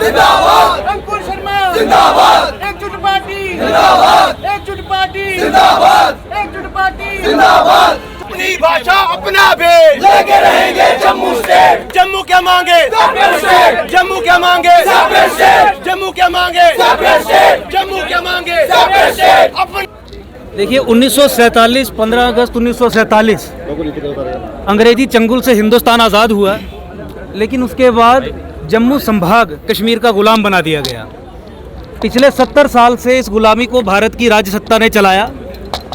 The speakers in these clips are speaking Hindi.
जिंदाबाद, अंकुर शर्मा जिंदाबाद, एकजुट पार्टी जिंदाबाद, एकजुट पार्टी जिंदाबाद, एकजुट पार्टी जिंदाबाद। अपनी भाषा अपना भेद लेके रहेंगे जम्मू स्टेट। जम्मू क्या मांगे? Separate state. जम्मू क्या मांगे? Separate state. जम्मू क्या मांगे? Separate state. जम्मू क्या मांगे? Separate state. देखिए 1947 15 अगस्त 1947 अंग्रेजी चंगुल से हिंदुस्तान आज़ाद हुआ, लेकिन उसके बाद जम्मू संभाग कश्मीर का गुलाम बना दिया गया। पिछले 70 साल से इस गुलामी को भारत की राज्य सत्ता ने चलाया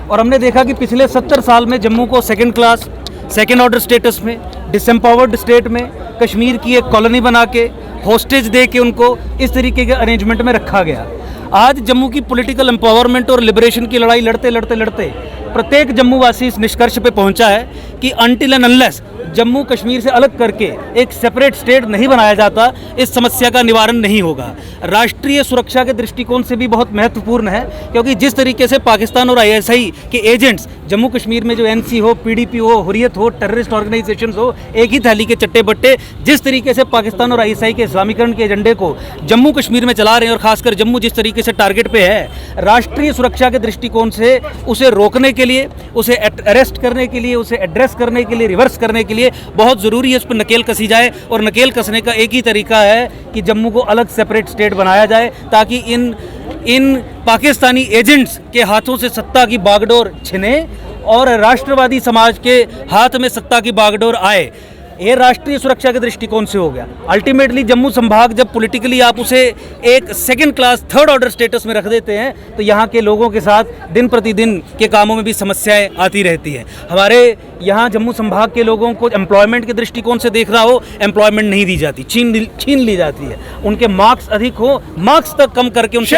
और हमने देखा कि पिछले 70 साल में जम्मू को second class second order status में, डिसएम्पावर्ड स्टेट में, कश्मीर की एक कॉलोनी बना के, होस्टेज दे के उनको इस तरीके के अरेंजमेंट में रखा गया। आज जम्मू की पॉलिटिकल एम्पावरमेंट और लिबरेशन की लड़ाई लड़ते लड़ते लड़ते प्रत्येक जम्मू वासी इस निष्कर्ष पे पहुंचा है कि until and unless Jammu Kashmir से अलग करके एक सेपरेट स्टेट नहीं बनाया जाता, इस समस्या का निवारण नहीं होगा। राष्ट्रीय सुरक्षा के दृष्टिकोण से भी बहुत महत्वपूर्ण है, क्योंकि जिस तरीके से पाकिस्तान और आईएसआई के एजेंट्स जम्मू कश्मीर में, जो एनसी हो, पीडीपी हो, हुर्रियत हो, टेररिस्ट ऑर्गेनाइजेशंस हो, एक ही थाली के चट्टे बट्टे, जिस तरीके से पाकिस्तान और आईएसआई के इस्लामीकरण के एजेंडे को जम्मू कश्मीर में चला रहे हैं और खासकर जम्मू जिस तरीके से टारगेट पे है, राष्ट्रीय सुरक्षा के दृष्टिकोण से उसे रोकने के लिए, उसे अरेस्ट करने के लिए, उसे एड्रेस करने के लिए, रिवर्स करने के लिए बहुत ज़रूरी है उस पर नकेल कसी जाए। और नकेल कसने का एक ही तरीका है कि जम्मू को अलग सेपरेट स्टेट बनाया जाए, ताकि इन पाकिस्तानी एजेंट्स के हाथों से सत्ता की बागडोर छिने और राष्ट्रवादी समाज के हाथ में सत्ता की बागडोर आए। ये राष्ट्रीय सुरक्षा के दृष्टिकोण से हो गया। अल्टीमेटली जम्मू संभाग जब पॉलिटिकली आप उसे एक second class third order status में रख देते हैं, तो यहाँ के लोगों के साथ दिन प्रतिदिन के कामों में भी समस्याएं आती रहती हैं। हमारे यहाँ जम्मू संभाग के लोगों को एम्प्लॉयमेंट के दृष्टिकोण से देख रहा हो, एम्प्लॉयमेंट नहीं दी जाती, छीन ली जाती है। उनके मार्क्स अधिक हो, मार्क्स तक कम करके उनके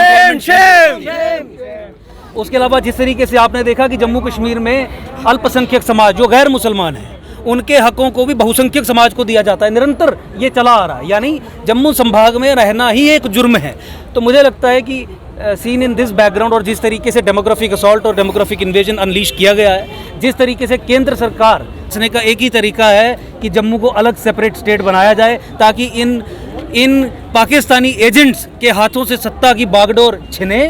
उसके अलावा जिस तरीके से आपने देखा कि जम्मू कश्मीर में अल्पसंख्यक समाज जो गैर मुसलमान हैं, उनके हकों को भी बहुसंख्यक समाज को दिया जाता है। निरंतर ये चला आ रहा है, यानी जम्मू संभाग में रहना ही एक जुर्म है। तो मुझे लगता है कि सीन इन दिस बैकग्राउंड और जिस तरीके से डेमोग्राफिक असॉल्ट और डेमोग्राफिक इन्वेजन अनलीश किया गया है, जिस तरीके से केंद्र सरकार रचने का एक ही तरीका है कि जम्मू को अलग सेपरेट स्टेट बनाया जाए, ताकि इन पाकिस्तानी एजेंट्स के हाथों से सत्ता की बागडोर छिने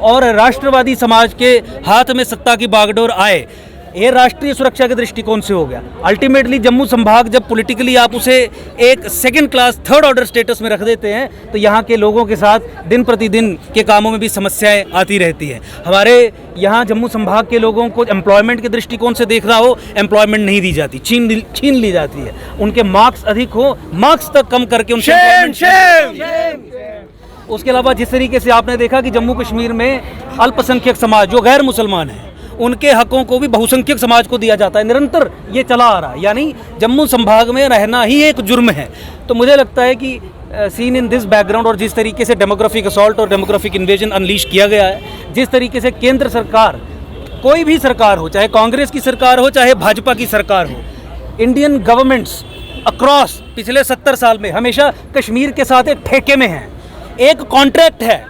और राष्ट्रवादी समाज के हाथ में सत्ता की बागडोर आए। ये राष्ट्रीय सुरक्षा के दृष्टिकोण से हो गया। अल्टीमेटली जम्मू संभाग जब पॉलिटिकली आप उसे एक second class third order status में रख देते हैं, तो यहाँ के लोगों के साथ दिन प्रतिदिन के कामों में भी समस्याएं आती रहती हैं। हमारे यहाँ जम्मू संभाग के लोगों को एम्प्लॉयमेंट के दृष्टिकोण से देख रहा हो, एम्प्लॉयमेंट नहीं दी जाती, छीन ली जाती है। उनके मार्क्स अधिक हो, मार्क्स तक कम करके उसके अलावा जिस तरीके से आपने देखा कि जम्मू कश्मीर में अल्पसंख्यक समाज जो गैर मुसलमान हैं, उनके हकों को भी बहुसंख्यक समाज को दिया जाता है। निरंतर ये चला आ रहा है, यानी जम्मू संभाग में रहना ही एक जुर्म है। तो मुझे लगता है कि सीन इन दिस बैकग्राउंड और जिस तरीके से डेमोग्राफिक असॉल्ट और डेमोग्राफिक इन्वेजन अनलीश किया गया है, जिस तरीके से केंद्र सरकार, कोई भी सरकार हो, चाहे कांग्रेस की सरकार हो, चाहे भाजपा की सरकार हो, इंडियन गवर्नमेंट्स अक्रॉस पिछले 70 साल में हमेशा कश्मीर के साथ एक ठेके में हैं। एक कॉन्ट्रैक्ट है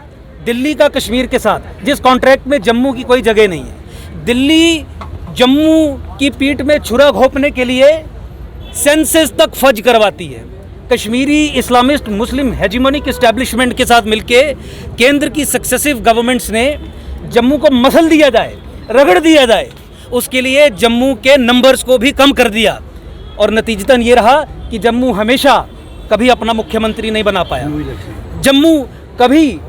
दिल्ली का कश्मीर के साथ, जिस कॉन्ट्रैक्ट में जम्मू की कोई जगह नहीं है। दिल्ली जम्मू की पीठ में छुरा घोंपने के लिए सेंसस तक फर्ज करवाती है। कश्मीरी इस्लामिस्ट मुस्लिम हेजिमोनिक एस्टैब्लिशमेंट के साथ मिलके केंद्र की सक्सेसिव गवर्नमेंट्स ने जम्मू को मसल दिया जाए, रगड़ दिया जाए, उसके लिए जम्मू के नंबर्स को भी कम कर दिया। और नतीजतन ये रहा कि जम्मू हमेशा कभी अपना मुख्यमंत्री नहीं बना पाया। जम्मू कभी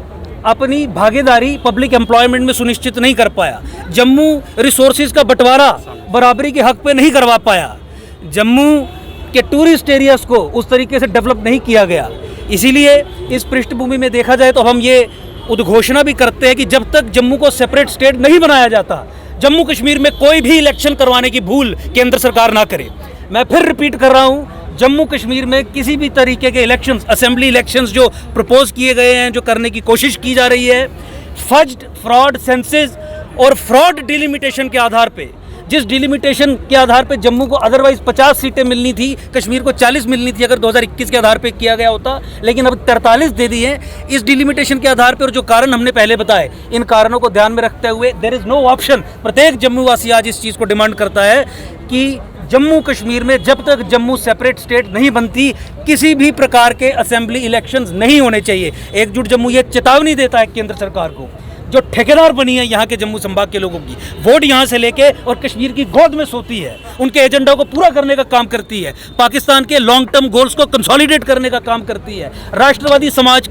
अपनी भागीदारी पब्लिक एम्प्लॉयमेंट में सुनिश्चित नहीं कर पाया। जम्मू रिसोर्सेज का बंटवारा बराबरी के हक पे नहीं करवा पाया। जम्मू के टूरिस्ट एरियाज को उस तरीके से डेवलप नहीं किया गया। इसीलिए इस पृष्ठभूमि में देखा जाए तो हम ये उद्घोषणा भी करते हैं कि जब तक जम्मू को सेपरेट स्टेट नहीं बनाया जाता, जम्मू कश्मीर में कोई भी इलेक्शन करवाने की भूल केंद्र सरकार ना करे। मैं फिर रिपीट कर रहा हूँ, जम्मू कश्मीर में किसी भी तरीके के इलेक्शंस, असेंबली इलेक्शंस जो प्रपोज किए गए हैं, जो करने की कोशिश की जा रही है, फज्ड, फ्रॉड, सेंसेस और फ्रॉड डिलिमिटेशन के आधार पे, जिस डिलिमिटेशन के आधार पे जम्मू को अदरवाइज 50 सीटें मिलनी थी, कश्मीर को 40 मिलनी थी अगर 2021 के आधार पे किया गया होता, लेकिन अब 43 दे दी हैं। इस डिलिमिटेशन के आधार पे और जो कारण हमने पहले बताए, इन कारणों को ध्यान में रखते हुए देयर इज़ नो ऑप्शन। प्रत्येक जम्मू वासी आज इस चीज़ को डिमांड करता है कि जम्मू कश्मीर में जब तक जम्मू सेपरेट स्टेट नहीं बनती किसी भी प्रकार के असेंबली इलेक्शंस नहीं होने चाहिए। एकजुट जम्मू ये चेतावनी देता है केंद्र सरकार को, जो ठेकेदार बनी है यहाँ के जम्मू संभाग के लोगों की, वोट यहाँ से लेके और कश्मीर की गोद में सोती है, उनके एजेंडा को पूरा करने का काम करती है, पाकिस्तान के लॉन्ग टर्म गोल्स को कंसोलिडेट करने का काम करती है। राष्ट्रवादी समाज